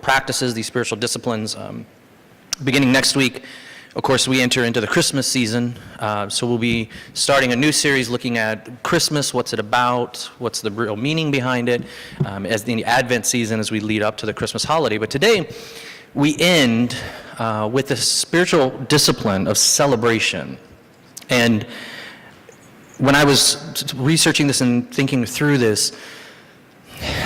practices, these spiritual disciplines. Beginning next week, of course, we enter into the Christmas season, so we'll be starting a new series looking at Christmas, what's it about, what's the real meaning behind it, as the Advent season as we lead up to the Christmas holiday. But today, we end with the spiritual discipline of celebration. And when I was researching this and thinking through this,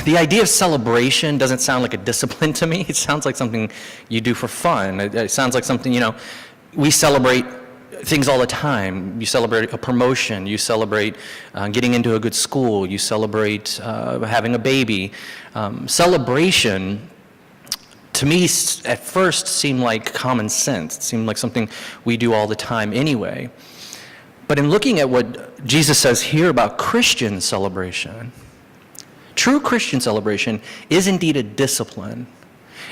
the idea of celebration doesn't sound like a discipline to me. It sounds like something you do for fun. It sounds like something, we celebrate things all the time. You celebrate a promotion. You celebrate getting into a good school. You celebrate having a baby. Celebration, to me, at first seemed like common sense. It seemed like something we do all the time anyway. But in looking at what Jesus says here about Christian celebration, true Christian celebration is indeed a discipline.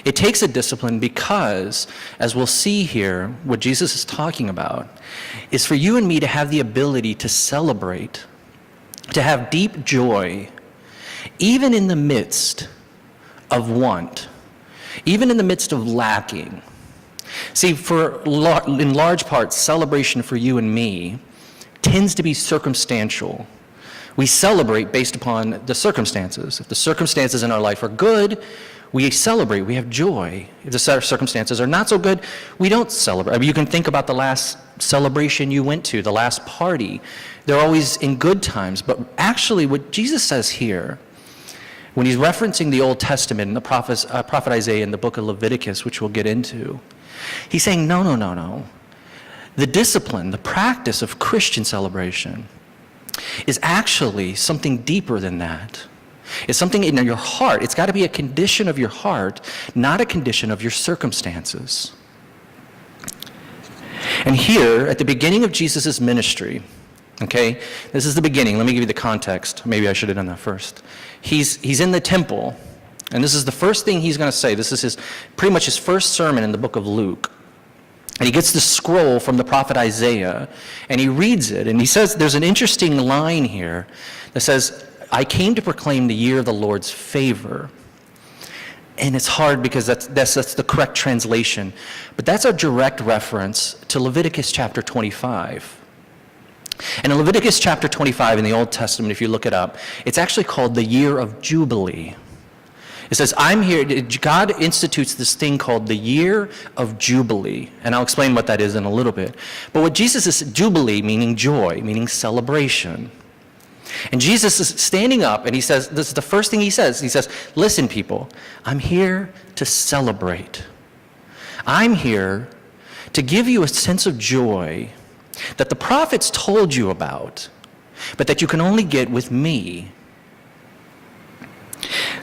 It takes a discipline because, as we'll see here, what Jesus is talking about is for you and me to have the ability to celebrate, to have deep joy, even in the midst of want, even in the midst of lacking. See, in large part, celebration for you and me tends to be circumstantial. We celebrate based upon the circumstances. If the circumstances in our life are good, we celebrate, we have joy. If the circumstances are not so good, we don't celebrate. I mean, you can think about the last celebration you went to, the last party. They're always in good times. But actually, what Jesus says here, when he's referencing the Old Testament and the prophet Isaiah in the book of Leviticus, which we'll get into, he's saying, no. The discipline, the practice of Christian celebration is actually something deeper than that. It's something in your heart. It's got to be a condition of your heart, not a condition of your circumstances. And here, at the beginning of Jesus' ministry, okay, this is the beginning. Let me give you the context. Maybe I should have done that first. He's in the temple, and this is the first thing he's going to say. This is pretty much his first sermon in the book of Luke. And he gets the scroll from the prophet Isaiah, and he reads it, and he says, there's an interesting line here that says, I came to proclaim the year of the Lord's favor. And it's hard because that's the correct translation. But that's a direct reference to Leviticus chapter 25. And in Leviticus chapter 25 in the Old Testament, if you look it up, it's actually called the year of Jubilee. It says, I'm here, God institutes this thing called the year of Jubilee. And I'll explain what that is in a little bit. But what Jesus is, Jubilee meaning joy, meaning celebration. And Jesus is standing up and he says, this is the first thing he says. He says, listen people, I'm here to celebrate. I'm here to give you a sense of joy that the prophets told you about, but that you can only get with me.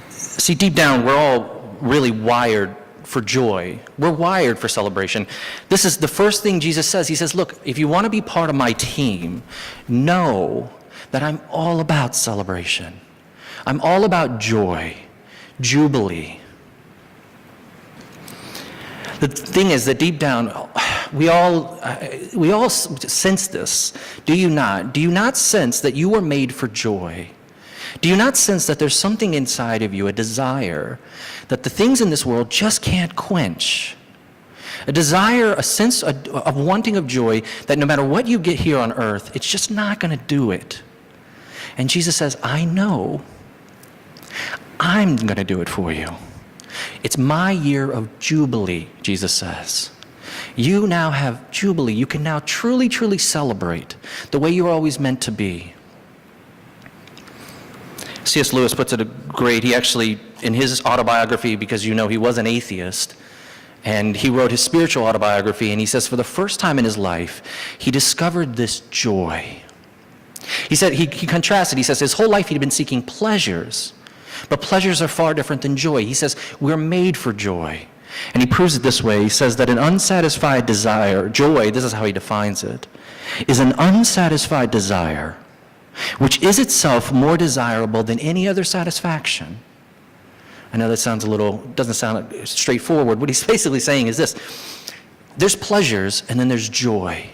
See, deep down, we're all really wired for joy. We're wired for celebration. This is the first thing Jesus says. He says, look, if you want to be part of my team, know that I'm all about celebration. I'm all about joy, jubilee. The thing is that deep down, we all sense this. Do you not? Do you not sense that you were made for joy? Do you not sense that there's something inside of you, a desire, that the things in this world just can't quench? A desire, a sense of wanting of joy that no matter what you get here on earth, it's just not going to do it. And Jesus says, I know. I'm going to do it for you. It's my year of Jubilee, Jesus says. You now have Jubilee. You can now truly, truly celebrate the way you were always meant to be. C.S. Lewis puts it great. He actually, in his autobiography, because he was an atheist, and he wrote his spiritual autobiography, and he says for the first time in his life, he discovered this joy. He said, he contrasted, he says his whole life he'd been seeking pleasures, but pleasures are far different than joy. He says, we're made for joy. And he proves it this way. He says that an unsatisfied desire, joy, this is how he defines it, is an unsatisfied desire which is itself more desirable than any other satisfaction. I know that doesn't sound straightforward. What he's basically saying is this: there's pleasures and then there's joy.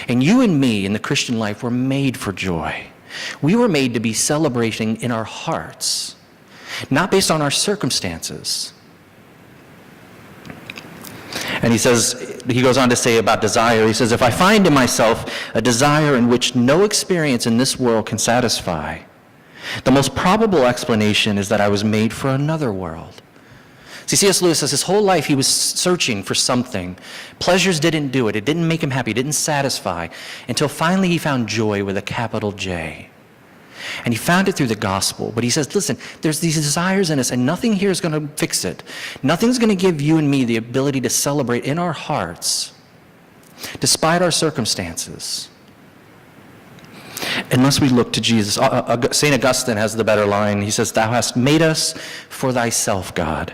And you and me in the Christian life were made for joy. We were made to be celebrating in our hearts, not based on our circumstances. And he goes on to say about desire, he says, if I find in myself a desire in which no experience in this world can satisfy, the most probable explanation is that I was made for another world. See, C.S. Lewis says his whole life he was searching for something. Pleasures didn't do it. It didn't make him happy. It didn't satisfy until finally he found joy with a capital J. And he found it through the gospel. But he says, listen, there's these desires in us, and nothing here is going to fix it. Nothing's going to give you and me the ability to celebrate in our hearts, despite our circumstances, unless we look to Jesus. St. Augustine has the better line. He says, thou hast made us for thyself, God,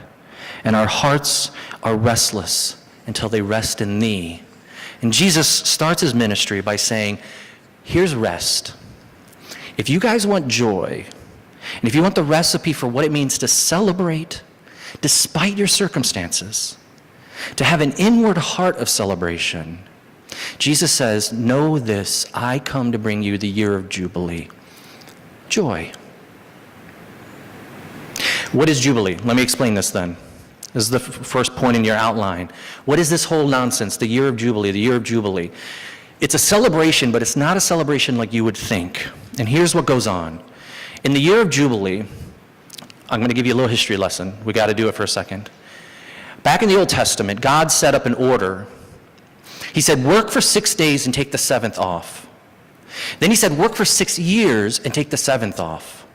and our hearts are restless until they rest in thee. And Jesus starts his ministry by saying, here's rest. If you guys want joy, and if you want the recipe for what it means to celebrate despite your circumstances, to have an inward heart of celebration, Jesus says, know this, I come to bring you the year of Jubilee. Joy. What is Jubilee? Let me explain this then. This is the first point in your outline. What is this whole nonsense, the year of Jubilee, the year of Jubilee? It's a celebration, but it's not a celebration like you would think. And here's what goes on. In the year of Jubilee, I'm going to give you a little history lesson. We got to do it for a second. Back in the Old Testament, God set up an order. He said, work for 6 days and take the seventh off. Then he said, work for 6 years and take the seventh off.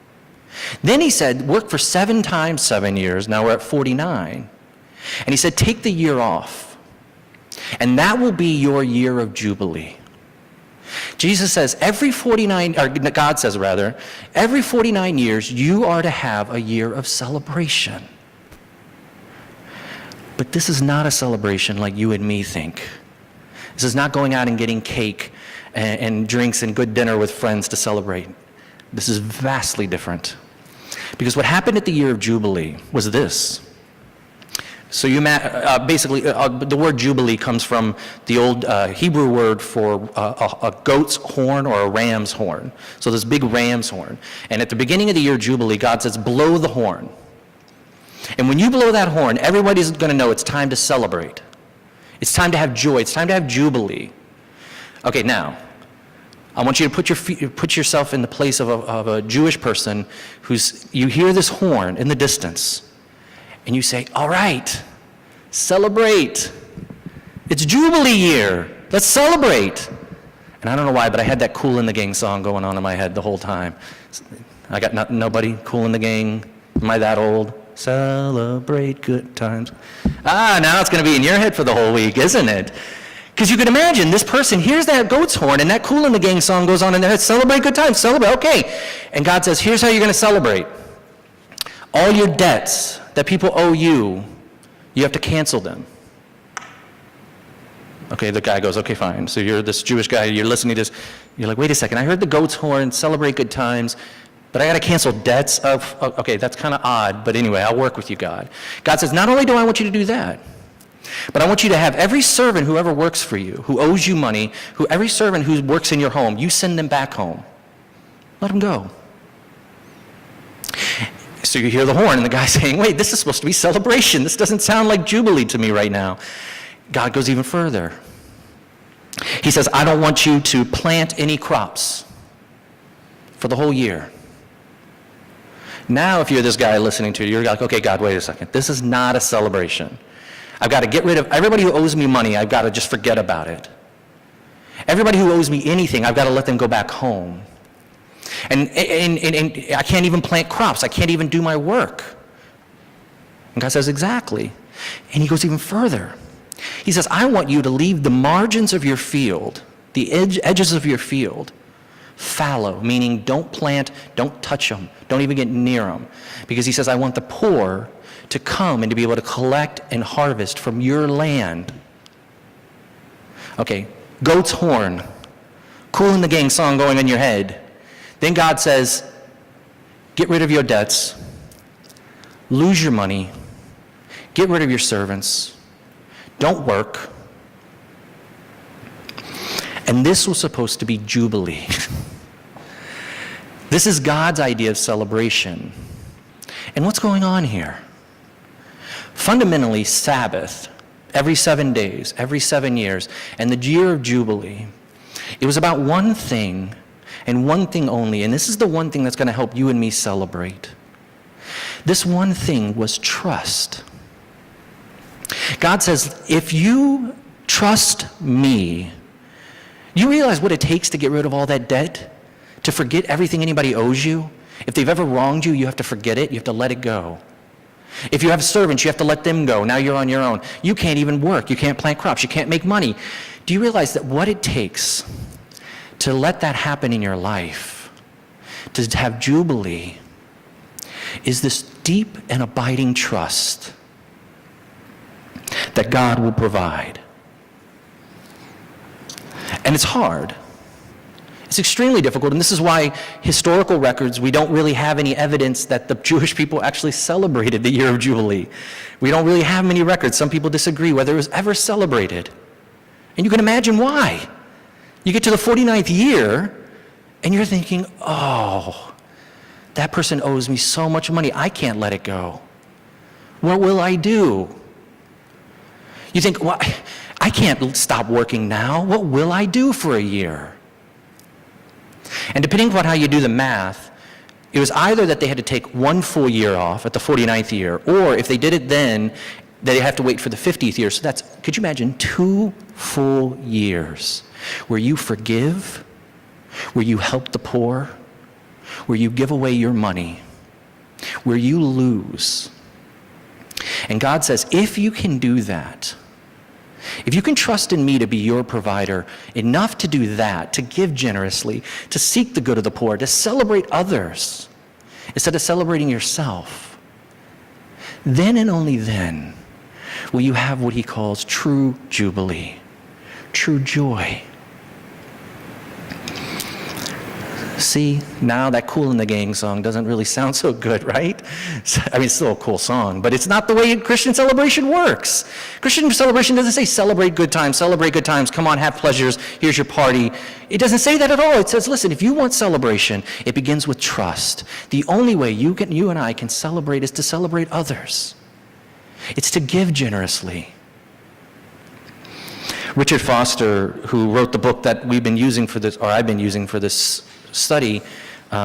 Then he said, work for 7 times 7 years. Now we're at 49. And he said, take the year off. And that will be your year of Jubilee. Jesus says every 49, or God says rather, every 49 years you are to have a year of celebration. But this is not a celebration like you and me think. This is not going out and getting cake and drinks and good dinner with friends to celebrate. This is vastly different. Because what happened at the year of Jubilee was this. So basically, the word Jubilee comes from the old Hebrew word for a goat's horn or a ram's horn. So this big ram's horn. And at the beginning of the year Jubilee, God says, blow the horn. And when you blow that horn, everybody's going to know it's time to celebrate. It's time to have joy. It's time to have Jubilee. Okay, now, I want you to put yourself in the place of a Jewish person you hear this horn in the distance. And you say, all right, celebrate. It's Jubilee year. Let's celebrate. And I don't know why, but I had that Kool in the Gang song going on in my head the whole time. I got nobody? Kool in the Gang? Am I that old? Celebrate good times. Now it's going to be in your head for the whole week, isn't it? Because you can imagine this person hears that goat's horn and that Kool in the Gang song goes on in their head. Celebrate good times. Celebrate. Okay. And God says, here's how you're going to celebrate. All your debts that people owe you, you have to cancel them. Okay, the guy goes, okay, fine. So you're this Jewish guy, you're listening to this. You're like, wait a second, I heard the goat's horn, celebrate good times, but I got to cancel debts of, okay, that's kind of odd, but anyway, I'll work with you, God. God says, not only do I want you to do that, but I want you to have every servant who ever works for you, who owes you money, every servant who works in your home, you send them back home. Let them go. So you hear the horn, and the guy's saying, wait, this is supposed to be celebration. This doesn't sound like Jubilee to me right now. God goes even further. He says, I don't want you to plant any crops for the whole year. Now, if you're this guy listening to it, you're like, okay, God, wait a second. This is not a celebration. I've got to get rid of everybody who owes me money. I've got to just forget about it. Everybody who owes me anything, I've got to let them go back home. And I can't even plant crops. I can't even do my work. And God says, exactly. And he goes even further. He says, I want you to leave the margins of your field, the edges of your field, fallow, meaning don't plant, don't touch them, don't even get near them. Because he says, I want the poor to come and to be able to collect and harvest from your land. Okay, goat's horn, Kool in the Gang song going in your head. Then God says, get rid of your debts, lose your money, get rid of your servants, don't work. And this was supposed to be Jubilee. This is God's idea of celebration. And what's going on here? Fundamentally, Sabbath every 7 days, every 7 years. And the year of Jubilee, it was about one thing and one thing only, and this is the one thing that's going to help you and me celebrate. This one thing was trust. God says, if you trust me, you realize what it takes to get rid of all that debt? To forget everything anybody owes you? If they've ever wronged you, you have to forget it. You have to let it go. If you have servants, you have to let them go. Now you're on your own. You can't even work. You can't plant crops. You can't make money. Do you realize that what it takes to let that happen in your life, to have Jubilee, is this deep and abiding trust that God will provide? And it's hard. It's extremely difficult, and this is why historical records, we don't really have any evidence that the Jewish people actually celebrated the year of Jubilee. We don't really have many records. Some people disagree whether it was ever celebrated. And you can imagine why. You get to the 49th year, and you're thinking, oh, that person owes me so much money, I can't let it go. What will I do? You think, well, I can't stop working now. What will I do for a year? And depending upon how you do the math, it was either that they had to take 1 full year off at the 49th year, or if they did it then, they have to wait for the 50th year. So that's, could you imagine, 2 full years where you forgive, where you help the poor, where you give away your money, where you lose. And God says, if you can do that, if you can trust in me to be your provider, enough to do that, to give generously, to seek the good of the poor, to celebrate others, instead of celebrating yourself, then and only then will you have what he calls true Jubilee, true joy. See, now that Kool and the Gang song doesn't really sound so good, right? I mean, it's still a cool song, but it's not the way Christian celebration works. Christian celebration doesn't say celebrate good times, come on, have pleasures, here's your party. It doesn't say that at all. It says, listen, if you want celebration, it begins with trust. The only way you and I can celebrate is to celebrate others. It's to give generously. Richard Foster, who wrote the book that we've been using for this, or I've been using for this study,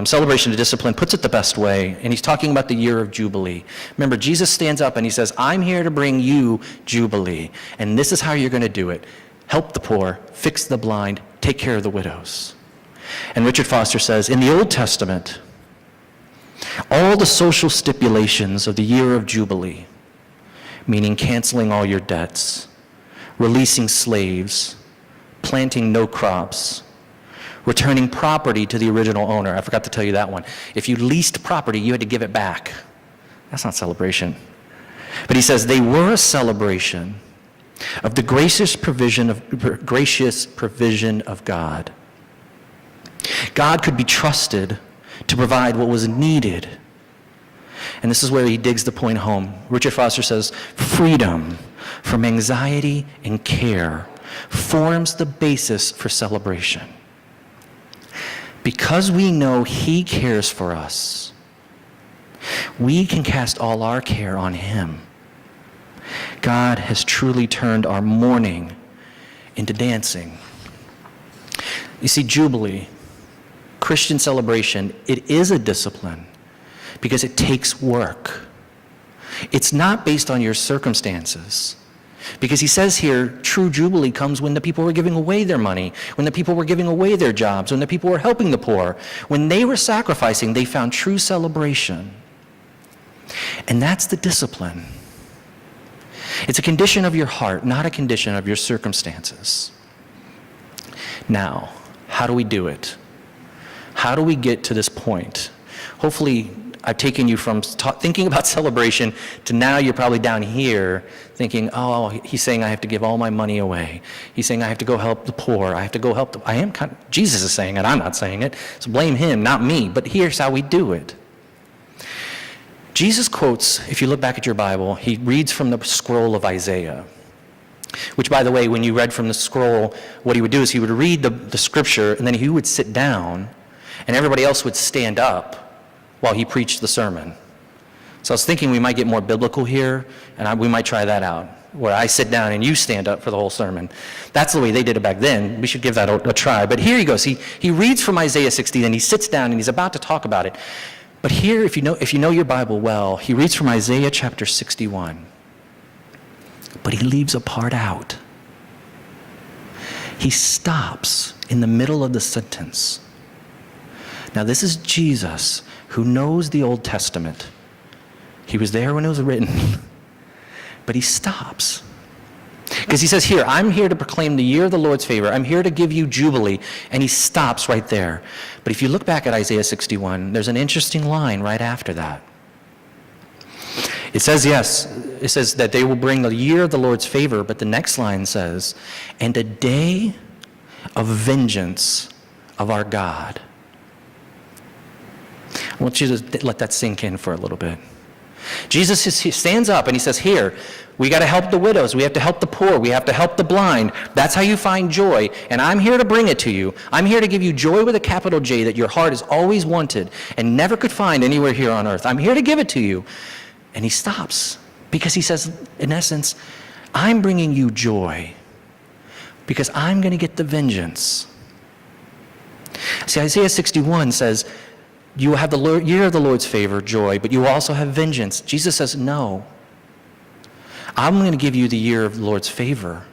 Celebration of Discipline, puts it the best way, and he's talking about the year of Jubilee. Remember, Jesus stands up and he says, I'm here to bring you Jubilee, and this is how you're going to do it. Help the poor, fix the blind, take care of the widows. And Richard Foster says, in the Old Testament, all the social stipulations of the year of Jubilee, meaning canceling all your debts, releasing slaves, planting no crops, returning property to the original owner. I forgot to tell you that one. If you leased property, you had to give it back. That's not celebration. But he says they were a celebration of the gracious provision of God. God could be trusted to provide what was needed. And this is where he digs the point home. Richard Foster says, freedom from anxiety and care forms the basis for celebration. Because we know he cares for us, we can cast all our care on him. God has truly turned our mourning into dancing. You see, Jubilee, Christian celebration, it is a discipline because it takes work. It's not based on your circumstances. Because he says here, true Jubilee comes when the people were giving away their money, when the people were giving away their jobs, when the people were helping the poor. When they were sacrificing, they found true celebration. And that's the discipline. It's a condition of your heart, not a condition of your circumstances. Now, how do we do it? How do we get to this point? Hopefully, I've taken you from thinking about celebration to now you're probably down here thinking, oh, he's saying I have to give all my money away. He's saying I have to go help the poor. I have to go help the, Jesus is saying it, I'm not saying it. So blame him, not me. But here's how we do it. Jesus quotes, if you look back at your Bible, he reads from the scroll of Isaiah. Which, by the way, when you read from the scroll, what he would do is he would read the scripture and then he would sit down and everybody else would stand up while he preached the sermon. So I was thinking we might get more biblical here, and we might try that out. where I sit down and you stand up for the whole sermon. That's the way they did it back then. We should give that a try. But here he goes. He reads from Isaiah 60, then he sits down and he's about to talk about it. But here, if you know your Bible well, he reads from Isaiah chapter 61. But he leaves a part out. He stops in the middle of the sentence. Now this is Jesus, who knows the Old Testament. He was there when it was written. But he stops. Because he says here, I'm here to proclaim the year of the Lord's favor. I'm here to give you Jubilee. And he stops right there. But if you look back at Isaiah 61, there's an interesting line right after that. It says, yes, it says that they will bring the year of the Lord's favor, but the next line says, and a day of vengeance of our God. I want you to let that sink in for a little bit. Jesus he stands up and he says, here, we got to help the widows. We have to help the poor. We have to help the blind. That's how you find joy. And I'm here to bring it to you. I'm here to give you joy with a capital J that your heart has always wanted and never could find anywhere here on earth. I'm here to give it to you. And he stops because he says, in essence, I'm bringing you joy because I'm going to get the vengeance. See, Isaiah 61 says, you will have the year of the Lord's favor, joy, but you will also have vengeance. Jesus says, no. I'm going to give you the year of the Lord's favor.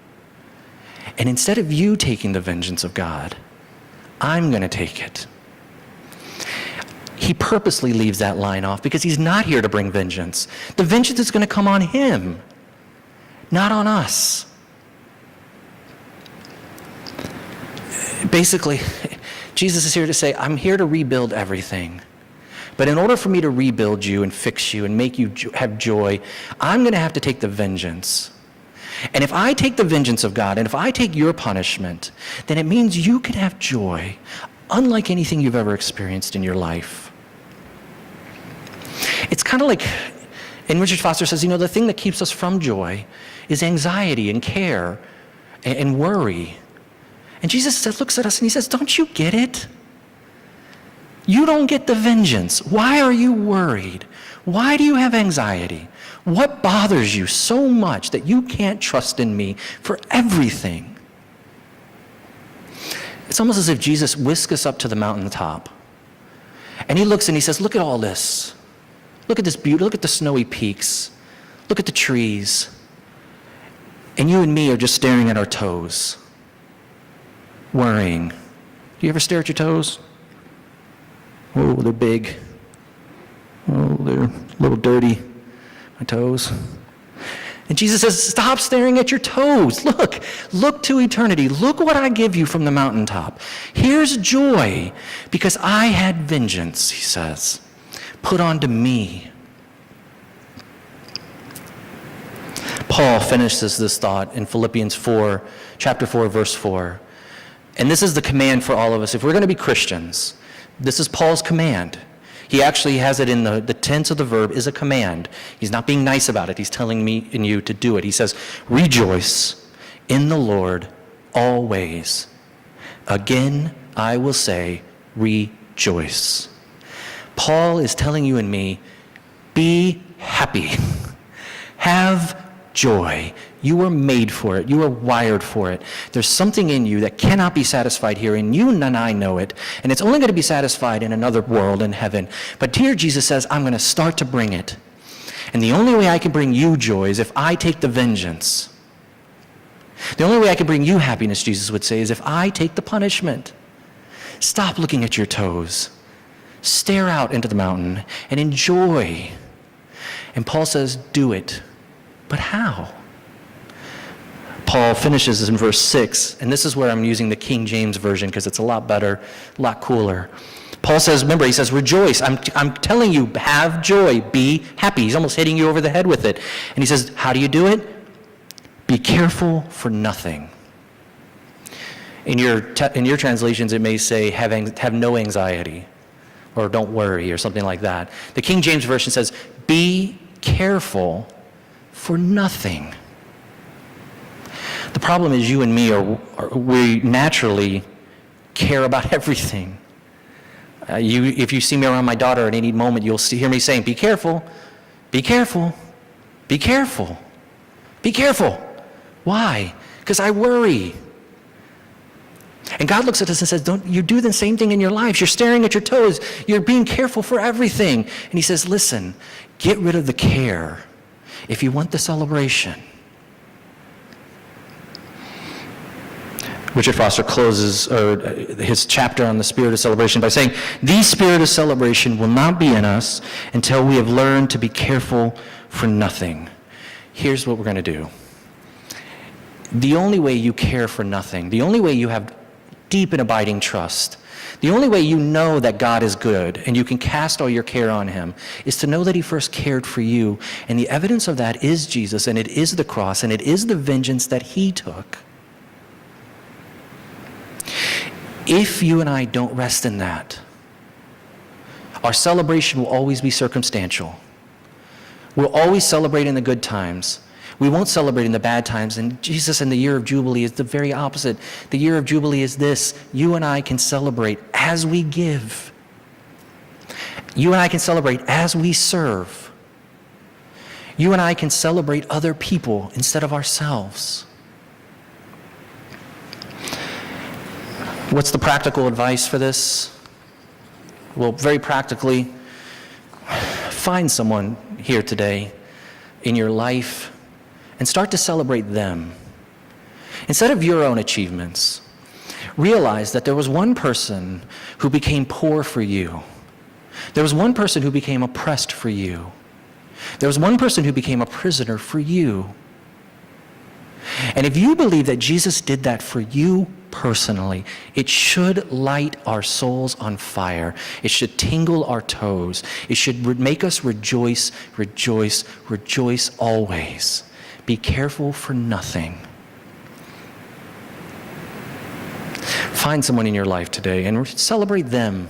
And instead of you taking the vengeance of God, I'm going to take it. He purposely leaves that line off because he's not here to bring vengeance. The vengeance is going to come on him, not on us. Basically, Jesus is here to say, I'm here to rebuild everything. But in order for me to rebuild you and fix you and make you have joy, I'm going to have to take the vengeance. And if I take the vengeance of God, and if I take your punishment, then it means you can have joy, unlike anything you've ever experienced in your life. It's kind of like, and Richard Foster says, the thing that keeps us from joy is anxiety and care and worry. And Jesus looks at us and he says, don't you get it? You don't get the vengeance. Why are you worried? Why do you have anxiety? What bothers you so much that you can't trust in me for everything? It's almost as if Jesus whisks us up to the mountaintop. And he looks and he says, look at all this. Look at this beauty. Look at the snowy peaks. Look at the trees. And you and me are just staring at our toes, worrying. Do you ever stare at your toes? Oh, they're big. Oh, they're a little dirty, my toes. And Jesus says, stop staring at your toes. Look to eternity. Look what I give you from the mountaintop. Here's joy because I had vengeance, he says, put onto me. Paul finishes this thought in Philippians 4, chapter 4, verse 4. And this is the command for all of us. If we're going to be Christians, this is Paul's command. He actually has it in the tense of the verb is a command. He's not being nice about it. He's telling me and you to do it. He says, rejoice in the Lord always. Again, I will say, rejoice. Paul is telling you and me, be happy. Have joy. You were made for it. You were wired for it. There's something in you that cannot be satisfied here, and you and I know it, and it's only going to be satisfied in another world in heaven. But here Jesus says, I'm going to start to bring it. And the only way I can bring you joy is if I take the vengeance. The only way I can bring you happiness, Jesus would say, is if I take the punishment. Stop looking at your toes. Stare out into the mountain and enjoy. And Paul says, do it. But how? Paul finishes in verse 6, and this is where I'm using the King James Version because it's a lot better, a lot cooler. Paul says, remember, he says, rejoice. I'm telling you, have joy, be happy. He's almost hitting you over the head with it. And he says, how do you do it? Be careful for nothing. In your translations, it may say, have no anxiety, or don't worry, or something like that. The King James Version says, be careful for nothing. The problem is you and me we naturally care about everything. If you see me around my daughter at any moment, you'll hear me saying, be careful, be careful, be careful, Be careful. Why? Because I worry. And God looks at us and says, don't you do the same thing in your lives? You're staring at your toes. You're being careful for everything. And he says, listen, get rid of the care if you want the celebration. Richard Foster closes his chapter on the spirit of celebration by saying, the spirit of celebration will not be in us until we have learned to be careful for nothing. Here's what we're going to do. The only way you care for nothing, the only way you have deep and abiding trust, the only way you know that God is good and you can cast all your care on him is to know that he first cared for you. And the evidence of that is Jesus, and it is the cross, and it is the vengeance that he took. If you and I don't rest in that, our celebration will always be circumstantial. We'll always celebrate in the good times. We won't celebrate in the bad times. And Jesus in the year of Jubilee is the very opposite. The year of Jubilee is this: you and I can celebrate as we give. You and I can celebrate as we serve. You and I can celebrate other people instead of ourselves. What's the practical advice for this? Well, very practically, find someone here today in your life and start to celebrate them. Instead of your own achievements, realize that there was one person who became poor for you. There was one person who became oppressed for you. There was one person who became a prisoner for you. And if you believe that Jesus did that for you personally, it should light our souls on fire. It should tingle our toes. It should make us rejoice, rejoice, rejoice always. Be careful for nothing. Find someone in your life today and celebrate them.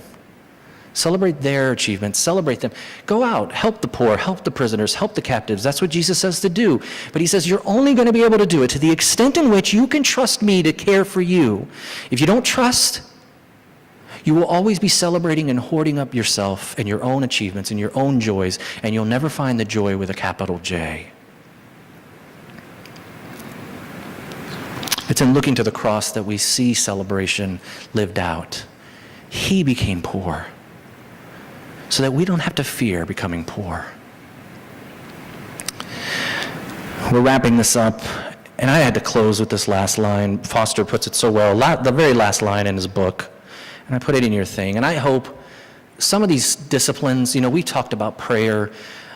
Celebrate their achievements. Celebrate them. Go out, help the poor, help the prisoners, help the captives. That's what Jesus says to do. But he says you're only going to be able to do it to the extent in which you can trust me to care for you. If you don't trust, you will always be celebrating and hoarding up yourself and your own achievements and your own joys, and you'll never find the joy with a capital J. It's in looking to the cross that we see celebration lived out. He became poor so that we don't have to fear becoming poor. We're wrapping this up, and I had to close with this last line. Foster puts it so well, the very last line in his book, and I put it in your thing. And I hope some of these disciplines, we talked about prayer,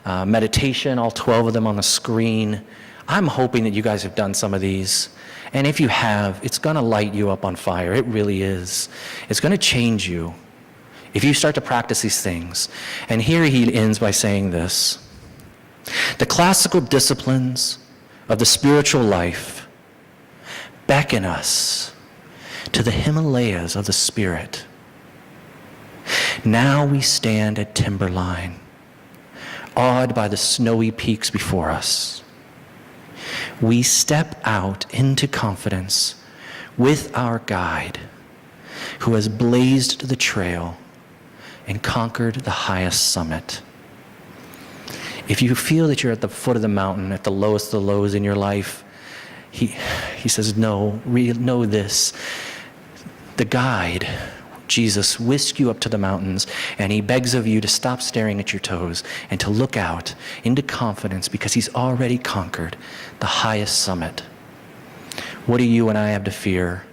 meditation, all 12 of them on the screen. I'm hoping that you guys have done some of these. And if you have, it's going to light you up on fire. It really is. It's going to change you if you start to practice these things. And here he ends by saying this: the classical disciplines of the spiritual life beckon us to the Himalayas of the Spirit. Now we stand at timberline, awed by the snowy peaks before us. We step out into confidence with our guide, who has blazed the trail and conquered the highest summit. If you feel that you're at the foot of the mountain, at the lowest of the lows in your life, he says, know this. The guide, Jesus, whisks you up to the mountains, and he begs of you to stop staring at your toes and to look out into confidence, because he's already conquered the highest summit. What do you and I have to fear?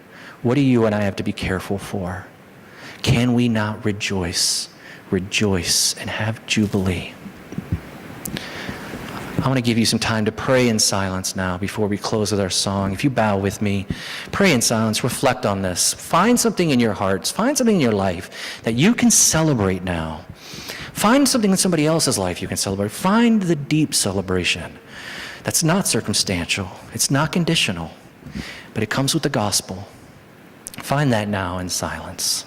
What do you and I have to be careful for? Can we not rejoice, and have jubilee? I want to give you some time to pray in silence now before we close with our song. If you bow with me, pray in silence, reflect on this. Find something in your hearts, find something in your life that you can celebrate now. Find something in somebody else's life you can celebrate. Find the deep celebration that's not circumstantial, it's not conditional, but it comes with the gospel. Find that now in silence.